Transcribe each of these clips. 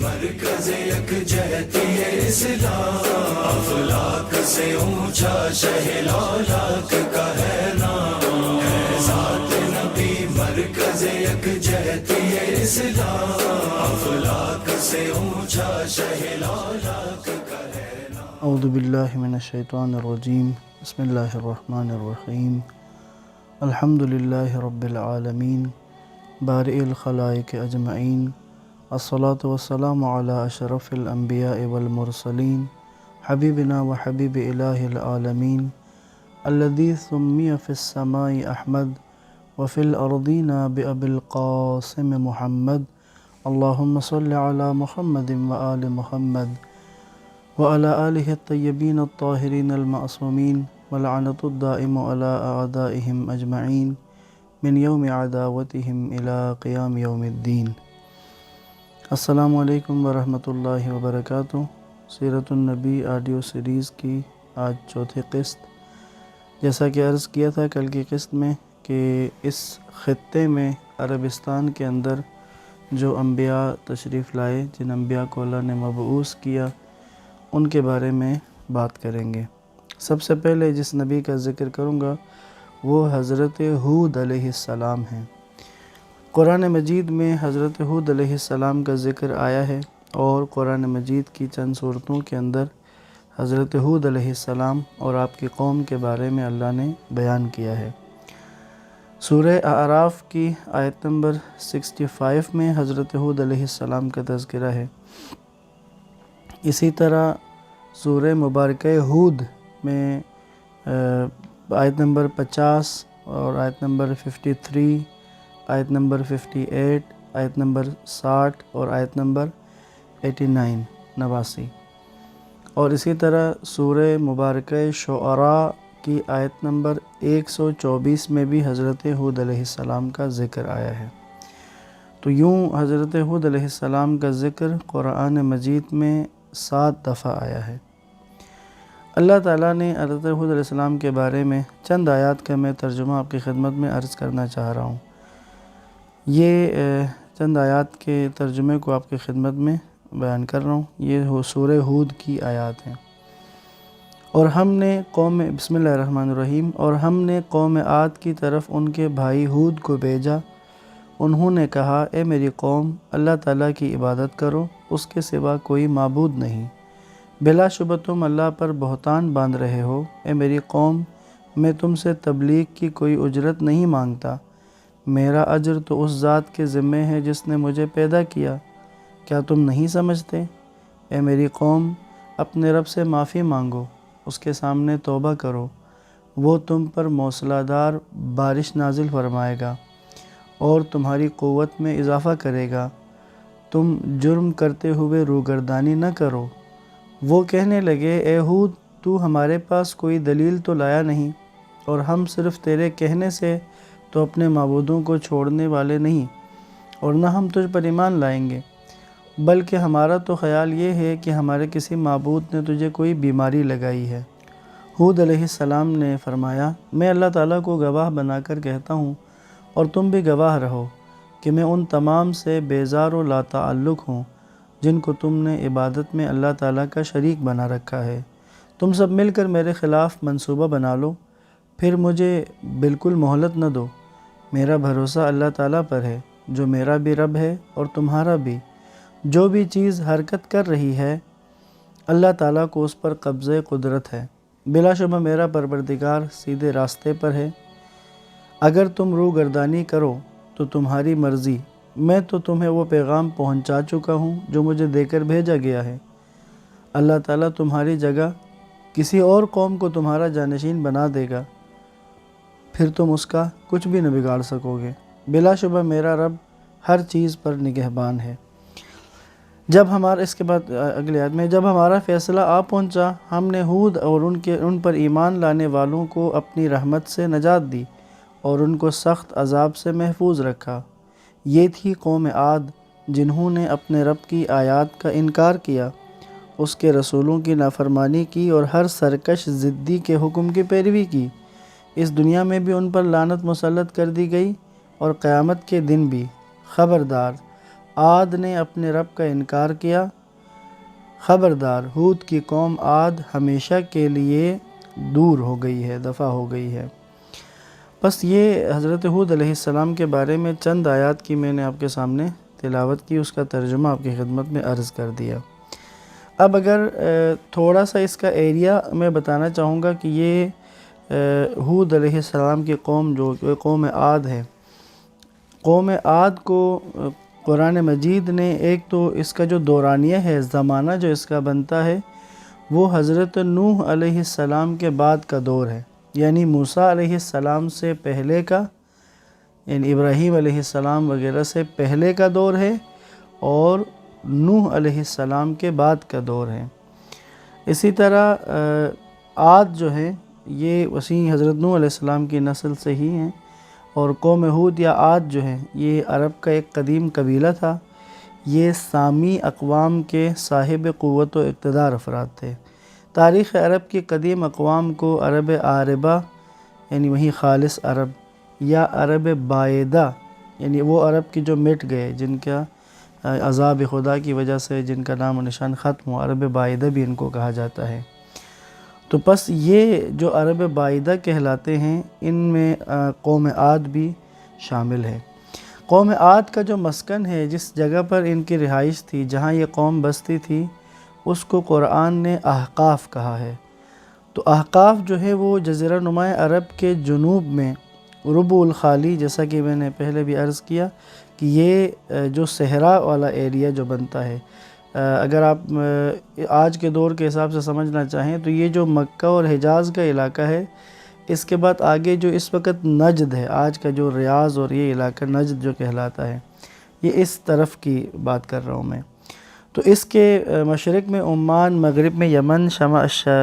مرکز یکجہتی اسلام، افلاک سے اونچا شہ لالاک کا ہے نام، ہے ذات نبی مرکز یکجہتی اسلام، افلاک سے اونچا شہ لالاک کا ہے نام۔ اعوذ باللہ من الشیطان الرجیم، بسم اللہ الرحمن الرحیم، الحمد للہ رب العالمین، بارئ الخلائق اجمعین، الصلاۃ والسلام علی اشرف الانبیاء والمرسلین، حبیبنا و حبیب الہ العالمین، الذی سمی فی السماء احمد وفی الارضین بأبی القاسم محمد، اللہم صل علی محمد وآل محمد وعلی آلہ الطیبین الطاہرین المعصومین، ولعنۃ الدائم علی اعدائہم اجمعین من یوم عداوتہم الی قیام یوم الدین۔ السلام علیکم ورحمۃ اللہ وبرکاتہ۔ سیرت النبی آڈیو سیریز کی آج چوتھی قسط۔ جیسا کہ عرض کیا تھا کل کی قسط میں کہ اس خطے میں عربستان کے اندر جو انبیاء تشریف لائے، جن انبیاء کو اللہ نے مبعوث کیا، ان کے بارے میں بات کریں گے۔ سب سے پہلے جس نبی کا ذکر کروں گا وہ حضرت ہود علیہ السلام ہیں۔ قرآن مجید میں حضرت ہود علیہ السلام کا ذکر آیا ہے، اور قرآن مجید کی چند صورتوں کے اندر حضرت ہود علیہ السلام اور آپ کی قوم کے بارے میں اللہ نے بیان کیا ہے۔ سورہ اعراف کی آیت نمبر 65 میں حضرت ہود علیہ السلام کا تذکرہ ہے۔ اسی طرح سورہ مبارکہ ہود میں آیت نمبر 50 اور آیت نمبر 53، آیت نمبر 58، آیت نمبر 60 اور آیت نمبر 89 اور اسی طرح سورہ مبارکہ شعراء کی آیت نمبر 124 میں بھی حضرت ہود علیہ السلام کا ذکر آیا ہے۔ تو یوں حضرت ہود علیہ السلام کا ذکر قرآن مجید میں 7 دفعہ آیا ہے۔ اللہ تعالیٰ نے حضرت ہود علیہ السلام کے بارے میں چند آیات کا میں ترجمہ آپ کی خدمت میں عرض کرنا چاہ رہا ہوں۔ یہ چند آیات کے ترجمے کو آپ کی خدمت میں بیان کر رہا ہوں۔ یہ سورہ ہود کی آیات ہیں۔ اور ہم نے بسم اللہ الرحمن الرحیم، اور ہم نے قوم عاد کی طرف ان کے بھائی ہود کو بھیجا۔ انہوں نے کہا، اے میری قوم، اللہ تعالیٰ کی عبادت کرو، اس کے سوا کوئی معبود نہیں۔ بلا شبہ تم اللہ پر بہتان باندھ رہے ہو۔ اے میری قوم، میں تم سے تبلیغ کی کوئی اجرت نہیں مانگتا، میرا اجر تو اس ذات کے ذمہ ہے جس نے مجھے پیدا کیا، کیا تم نہیں سمجھتے؟ اے میری قوم، اپنے رب سے معافی مانگو، اس کے سامنے توبہ کرو، وہ تم پر موسلا دار بارش نازل فرمائے گا اور تمہاری قوت میں اضافہ کرے گا، تم جرم کرتے ہوئے روگردانی نہ کرو۔ وہ کہنے لگے، اے ہود، تو ہمارے پاس کوئی دلیل تو لایا نہیں، اور ہم صرف تیرے کہنے سے تو اپنے معبودوں کو چھوڑنے والے نہیں، اور نہ ہم تجھ پر ایمان لائیں گے، بلکہ ہمارا تو خیال یہ ہے کہ ہمارے کسی معبود نے تجھے کوئی بیماری لگائی ہے۔ ہود علیہ السلام نے فرمایا، میں اللہ تعالیٰ کو گواہ بنا کر کہتا ہوں، اور تم بھی گواہ رہو، کہ میں ان تمام سے بیزار و لا تعلق ہوں جن کو تم نے عبادت میں اللہ تعالیٰ کا شریک بنا رکھا ہے۔ تم سب مل کر میرے خلاف منصوبہ بنا لو، پھر مجھے بالکل مہلت نہ دو۔ میرا بھروسہ اللہ تعالیٰ پر ہے، جو میرا بھی رب ہے اور تمہارا بھی۔ جو بھی چیز حرکت کر رہی ہے، اللہ تعالیٰ کو اس پر قبضہ قدرت ہے۔ بلا شبہ میرا پروردگار سیدھے راستے پر ہے۔ اگر تم روگردانی کرو تو تمہاری مرضی، میں تو تمہیں وہ پیغام پہنچا چکا ہوں جو مجھے دے کر بھیجا گیا ہے۔ اللہ تعالیٰ تمہاری جگہ کسی اور قوم کو تمہارا جانشین بنا دے گا، پھر تم اس کا کچھ بھی نہ بگاڑ سکو گے۔ بلا شبہ میرا رب ہر چیز پر نگہبان ہے۔ اس کے بعد اگلے آیت میں، جب ہمارا فیصلہ آ پہنچا، ہم نے ہود اور ان پر ایمان لانے والوں کو اپنی رحمت سے نجات دی اور ان کو سخت عذاب سے محفوظ رکھا۔ یہ تھی قوم عاد، جنہوں نے اپنے رب کی آیات کا انکار کیا، اس کے رسولوں کی نافرمانی کی اور ہر سرکش ضدی کے حکم کی پیروی کی۔ اس دنیا میں بھی ان پر لعنت مسلط کر دی گئی اور قیامت کے دن بھی۔ خبردار، عاد نے اپنے رب کا انکار کیا، خبردار ہود کی قوم عاد ہمیشہ کے لیے دور ہو گئی ہے، دفع ہو گئی ہے۔ بس یہ حضرت ہود علیہ السلام کے بارے میں چند آیات کی میں نے آپ کے سامنے تلاوت کی، اس کا ترجمہ آپ کی خدمت میں عرض کر دیا۔ اب اگر تھوڑا سا اس کا ایریا میں بتانا چاہوں گا کہ یہ ہود علیہ السلام کی قوم جو قوم عاد ہے، قوم عاد کو قرآن مجید نے ایک تو اس کا جو دورانیہ ہے، زمانہ جو اس کا بنتا ہے وہ حضرت نوح علیہ السلام کے بعد کا دور ہے، یعنی موسیٰ علیہ السلام سے پہلے کا، یعنی ابراہیم علیہ السلام وغیرہ سے پہلے کا دور ہے، اور نوح علیہ السلام کے بعد کا دور ہے۔ اسی طرح عاد جو ہے یہ وسیع حضرت نوح علیہ السلام کی نسل سے ہی ہیں، اور قوم ہود یا عاد جو ہے یہ عرب کا ایک قدیم قبیلہ تھا۔ یہ سامی اقوام کے صاحب قوت و اقتدار افراد تھے۔ تاریخ عرب کی قدیم اقوام کو عرب عاربہ یعنی وہی خالص عرب، یا عرب بائدہ یعنی وہ عرب کی جو مٹ گئے، جن کا عذاب خدا کی وجہ سے جن کا نام و نشان ختم ہوا، عرب بائدہ بھی ان کو کہا جاتا ہے۔ تو پس یہ جو عرب بائدہ کہلاتے ہیں، ان میں قوم عاد بھی شامل ہے۔ قوم عاد کا جو مسکن ہے، جس جگہ پر ان کی رہائش تھی، جہاں یہ قوم بستی تھی، اس کو قرآن نے احقاف کہا ہے۔ تو احقاف جو ہے وہ جزیرہ نما عرب کے جنوب میں ربع الخالی، جیسا کہ میں نے پہلے بھی عرض کیا کہ یہ جو صحرا والا ایریا جو بنتا ہے، اگر آپ آج کے دور کے حساب سے سمجھنا چاہیں تو یہ جو مکہ اور حجاز کا علاقہ ہے، اس کے بعد آگے جو اس وقت نجد ہے، آج کا جو ریاض اور یہ علاقہ نجد جو کہلاتا ہے، یہ اس طرف کی بات کر رہا ہوں میں۔ تو اس کے مشرق میں عمان، مغرب میں یمن،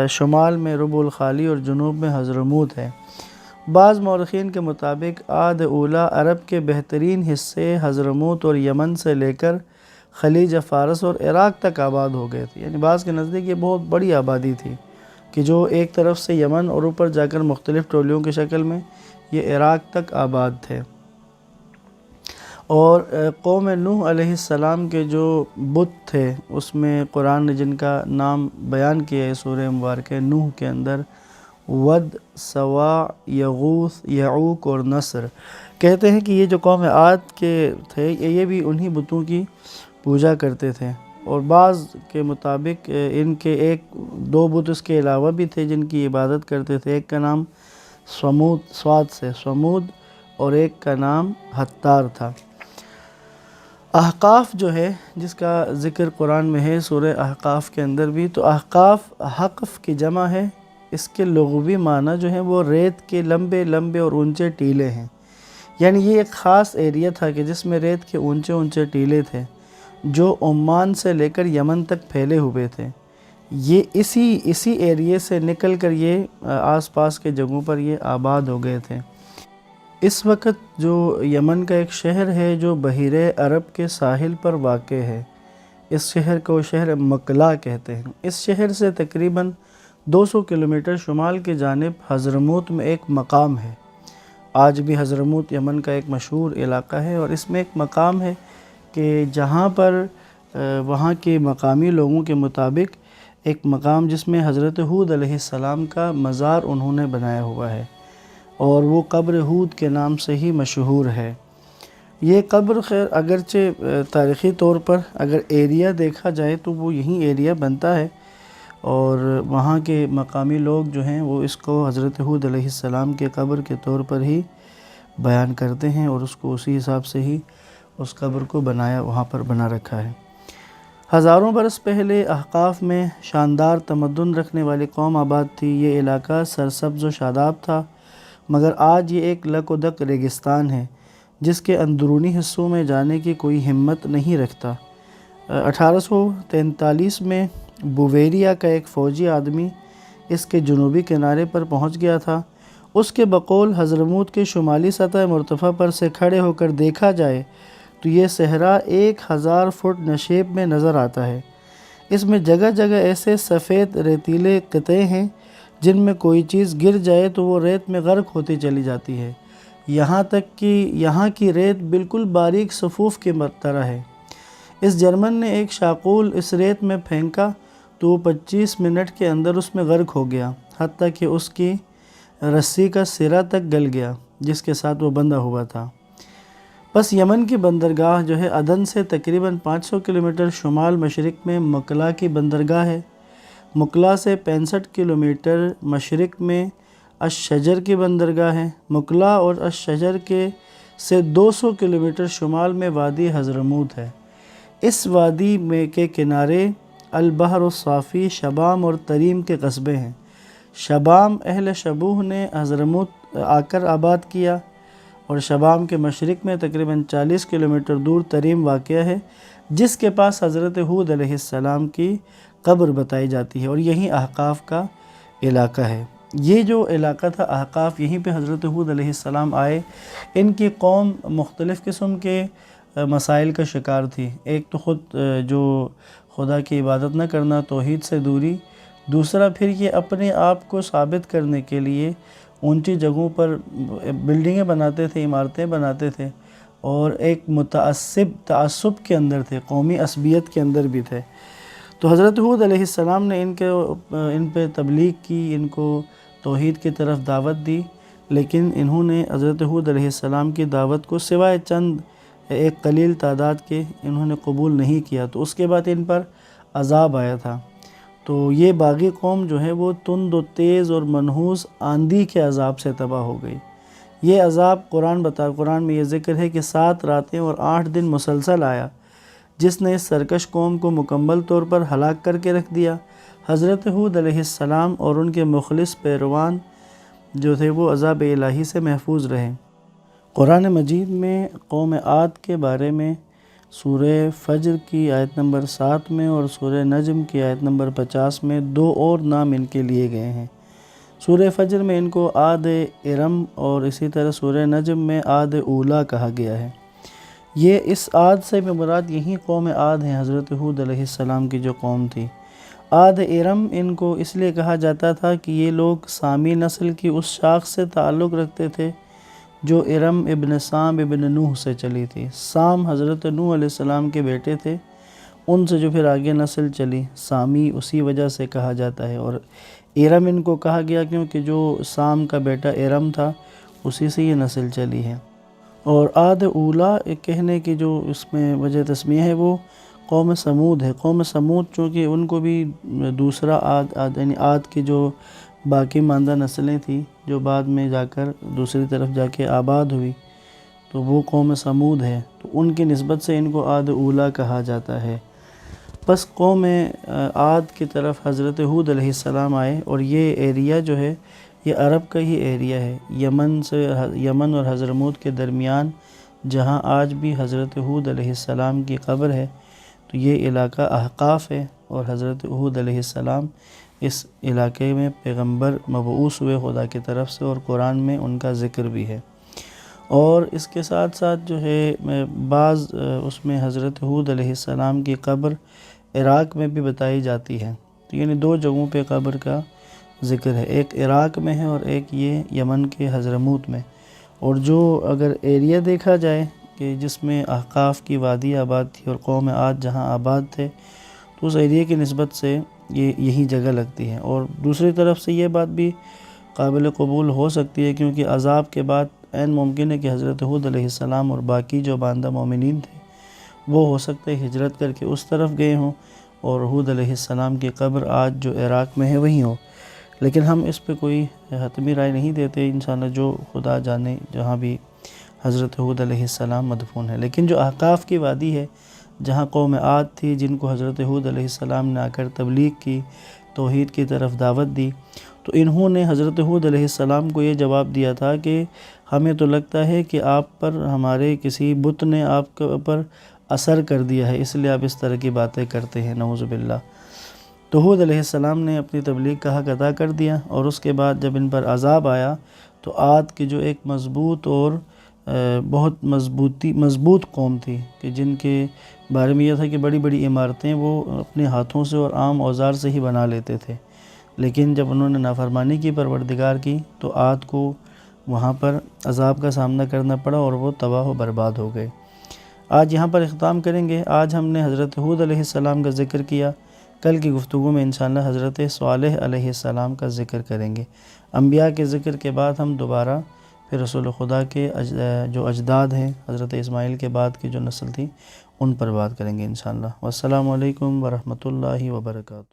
شمال میں ربع الخالی اور جنوب میں حضرموت ہے۔ بعض مورخین کے مطابق عاد اولیٰ عرب کے بہترین حصے حضرموت اور یمن سے لے کر خلیج فارس اور عراق تک آباد ہو گئے تھے، یعنی بعض کے نزدیک یہ بہت بڑی آبادی تھی کہ جو ایک طرف سے یمن اور اوپر جا کر مختلف ٹولیوں کی شکل میں یہ عراق تک آباد تھے۔ اور قوم نوح علیہ السلام کے جو بت تھے، اس میں قرآن نے جن کا نام بیان کیا ہے سورہ مبارکہ نوح کے اندر، ود، سواع، یغوث، یعوق اور نصر، کہتے ہیں کہ یہ جو قوم عاد کے تھے یہ بھی انہی بتوں کی پوجا کرتے تھے، اور بعض کے مطابق ان کے ایک دو بت اس کے علاوہ بھی تھے جن کی عبادت کرتے تھے۔ ایک کا نام سمود، سواد سے سمود، اور ایک کا نام حتار تھا۔ احقاف جو ہے جس کا ذکر قرآن میں ہے سورہ احقاف کے اندر بھی، تو احقاف حقف کی جمع ہے۔ اس کے لغوی معنی جو ہیں وہ ریت کے لمبے لمبے اور اونچے ٹیلے ہیں، یعنی یہ ایک خاص ایریا تھا کہ جس میں ریت کے اونچے اونچے ٹیلے تھے جو عمان سے لے کر یمن تک پھیلے ہوئے تھے۔ یہ اسی ایریے سے نکل کر یہ آس پاس کے جگہوں پر یہ آباد ہو گئے تھے۔ اس وقت جو یمن کا ایک شہر ہے جو بحیرہ عرب کے ساحل پر واقع ہے، اس شہر کو شہر مقلا کہتے ہیں۔ اس شہر سے تقریباً 200 کلومیٹر شمال کی جانب حضرموت میں ایک مقام ہے۔ آج بھی حضرموت یمن کا ایک مشہور علاقہ ہے، اور اس میں ایک مقام ہے کہ جہاں پر وہاں کے مقامی لوگوں کے مطابق ایک مقام جس میں حضرت ہود علیہ السلام کا مزار انہوں نے بنایا ہوا ہے، اور وہ قبر ہود کے نام سے ہی مشہور ہے۔ یہ قبر خیر اگرچہ تاریخی طور پر اگر ایریا دیکھا جائے تو وہ یہی ایریا بنتا ہے، اور وہاں کے مقامی لوگ جو ہیں وہ اس کو حضرت ہود علیہ السلام کے قبر کے طور پر ہی بیان کرتے ہیں، اور اس کو اسی حساب سے ہی اس قبر کو بنایا، وہاں پر بنا رکھا ہے۔ ہزاروں برس پہلے احقاف میں شاندار تمدن رکھنے والی قوم آباد تھی۔ یہ علاقہ سرسبز و شاداب تھا، مگر آج یہ ایک لک و دک ریگستان ہے جس کے اندرونی حصوں میں جانے کی کوئی ہمت نہیں رکھتا۔ 1843 میں بویریا کا ایک فوجی آدمی اس کے جنوبی کنارے پر پہنچ گیا تھا۔ اس کے بقول حضرموت کے شمالی سطح مرتفع پر سے کھڑے ہو کر دیکھا جائے تو یہ صحرا 1000 فٹ نشیب میں نظر آتا ہے۔ اس میں جگہ جگہ ایسے سفید ریتیلے قطعے ہیں جن میں کوئی چیز گر جائے تو وہ ریت میں غرق ہوتی چلی جاتی ہے، یہاں تک کہ یہاں کی ریت بالکل باریک صفوف کی طرح ہے۔ اس جرمن نے ایک شاقول اس ریت میں پھینکا تو وہ 25 منٹ کے اندر اس میں غرق ہو گیا، حتیٰ کہ اس کی رسی کا سرا تک گل گیا جس کے ساتھ وہ بندھا ہوا تھا۔ بس یمن کی بندرگاہ جو ہے عدن سے تقریباً 500 کلومیٹر شمال مشرق میں مکلا کی بندرگاہ ہے۔ مکلا سے 65 کلومیٹر مشرق میں الشجر کی بندرگاہ ہے۔ مکلا اور الشجر سے 200 کلومیٹر شمال میں وادی حضرموت ہے۔ اس وادی میں کے کنارے البحر الصافی، شبام اور تریم کے قصبے ہیں۔ شبام اہل شبوہ نے حضرموت آ کر آباد کیا، اور شبام کے مشرق میں تقریباً 40 کلومیٹر دور تریم واقع ہے، جس کے پاس حضرت ہود علیہ السلام کی قبر بتائی جاتی ہے، اور یہی احقاف کا علاقہ ہے۔ یہ جو علاقہ تھا احقاف، یہیں پہ حضرت ہود علیہ السلام آئے۔ ان کی قوم مختلف قسم کے مسائل کا شکار تھی۔ ایک تو خود جو خدا کی عبادت نہ کرنا، توحید سے دوری، دوسرا پھر یہ اپنے آپ کو ثابت کرنے کے لیے اونچی جگہوں پر بلڈنگیں بناتے تھے، عمارتیں بناتے تھے، اور ایک تعصب کے اندر تھے، قومی عصبیت کے اندر بھی تھے۔ تو حضرت ہود علیہ السلام نے ان پہ تبلیغ کی، ان کو توحید کی طرف دعوت دی، لیکن انہوں نے حضرت ہود علیہ السلام کی دعوت کو سوائے چند ایک قلیل تعداد کے انہوں نے قبول نہیں کیا۔ تو اس کے بعد ان پر عذاب آیا تھا۔ تو یہ باغی قوم جو ہے وہ تند و تیز اور منحوس آندھی کے عذاب سے تباہ ہو گئی۔ یہ عذاب قرآن میں یہ ذکر ہے کہ 7 راتیں اور 8 دن مسلسل آیا، جس نے اس سرکش قوم کو مکمل طور پر ہلاک کر کے رکھ دیا۔ حضرت ہود علیہ السلام اور ان کے مخلص پیروان جو تھے وہ عذاب الہی سے محفوظ رہے۔ قرآن مجید میں قوم عاد کے بارے میں سورہ فجر کی آیت نمبر 7 میں اور سورہ نجم کی آیت نمبر 50 میں 2 اور نام ان کے لیے گئے ہیں۔ سورہ فجر میں ان کو عاد ارم اور اسی طرح سورہ نجم میں عاد اولا کہا گیا ہے۔ یہ اس عاد سے مراد یہی قوم عاد ہیں، حضرت ہود علیہ السلام کی جو قوم تھی۔ عاد ارم ان کو اس لیے کہا جاتا تھا کہ یہ لوگ سامی نسل کی اس شاخ سے تعلق رکھتے تھے جو ارم ابن سام ابن نوح سے چلی تھی۔ سام حضرت نوح علیہ السلام کے بیٹے تھے، ان سے جو پھر آگے نسل چلی، سامی اسی وجہ سے کہا جاتا ہے۔ اور ارم ان کو کہا گیا کیونکہ جو سام کا بیٹا ارم تھا اسی سے یہ نسل چلی ہے۔ اور عاد اولا ایک کہنے کی جو اس میں وجہ تسمیہ ہے وہ قوم سمود ہے۔ قوم سمود چونکہ ان کو بھی دوسرا عاد یعنی عاد کی جو باقی ماندہ نسلیں تھیں جو بعد میں جا کر دوسری طرف جا کے آباد ہوئی، تو وہ قوم سمود ہے، تو ان کی نسبت سے ان کو عاد اولا کہا جاتا ہے۔ بس قوم عاد کی طرف حضرت ہود علیہ السلام آئے، اور یہ ایریا جو ہے یہ عرب کا ہی ایریا ہے، یمن اور حضرموت کے درمیان، جہاں آج بھی حضرت ہود علیہ السلام کی قبر ہے۔ تو یہ علاقہ احقاف ہے، اور حضرت ہود علیہ السلام اس علاقے میں پیغمبر مبعوث ہوئے خدا کی طرف سے، اور قرآن میں ان کا ذکر بھی ہے۔ اور اس کے ساتھ ساتھ جو ہے بعض اس میں حضرت ہود علیہ السلام کی قبر عراق میں بھی بتائی جاتی ہے۔ تو یعنی 2 جگہوں پہ قبر کا ذکر ہے، ایک عراق میں ہے اور ایک یہ یمن کے حضرموت میں۔ اور جو اگر ایریا دیکھا جائے کہ جس میں احقاف کی وادی آباد تھی اور قوم عاد جہاں آباد تھے، تو اس ایریے کی نسبت سے یہی جگہ لگتی ہے۔ اور دوسری طرف سے یہ بات بھی قابل قبول ہو سکتی ہے کیونکہ عذاب کے بعد عین ممکن ہے کہ حضرت ہود علیہ السلام اور باقی جو باندہ مومنین تھے وہ ہو سکتا ہے ہجرت کر کے اس طرف گئے ہوں، اور ہود علیہ السلام کی قبر آج جو عراق میں ہے وہیں ہو۔ لیکن ہم اس پہ کوئی حتمی رائے نہیں دیتے، انشاءاللہ جو خدا جانے جہاں بھی حضرت ہود علیہ السلام مدفون ہے۔ لیکن جو احقاف کی وادی ہے جہاں قوم عاد تھی، جن کو حضرت ہود علیہ السلام نے آ کر تبلیغ کی، توحید کی طرف دعوت دی، تو انہوں نے حضرت ہود علیہ السلام کو یہ جواب دیا تھا کہ ہمیں تو لگتا ہے کہ آپ پر ہمارے کسی بت نے آپ کے اوپر اثر کر دیا ہے، اس لیے آپ اس طرح کی باتیں کرتے ہیں، نعوذ باللہ۔ تو ہود علیہ السلام نے اپنی تبلیغ کا حق ادا کر دیا، اور اس کے بعد جب ان پر عذاب آیا تو عاد کی جو ایک مضبوط اور بہت مضبوط قوم تھی کہ جن کے بارے میں یہ تھا کہ بڑی بڑی عمارتیں وہ اپنے ہاتھوں سے اور عام اوزار سے ہی بنا لیتے تھے، لیکن جب انہوں نے نافرمانی کی پروردگار کی تو عاد کو وہاں پر عذاب کا سامنا کرنا پڑا اور وہ تباہ و برباد ہو گئے۔ آج یہاں پر اختتام کریں گے۔ آج ہم نے حضرت ہود علیہ السلام کا ذکر کیا، کل کی گفتگو میں انشاءاللہ حضرت صالح علیہ السلام کا ذکر کریں گے۔ انبیاء کے ذکر کے بعد ہم دوبارہ پھر رسول خدا کے جو اجداد ہیں، حضرت اسماعیل کے بعد کی جو نسل تھی، ان پر بات کریں گے انشاءاللہ۔ والسلام علیکم ورحمۃ اللہ وبرکاتہ۔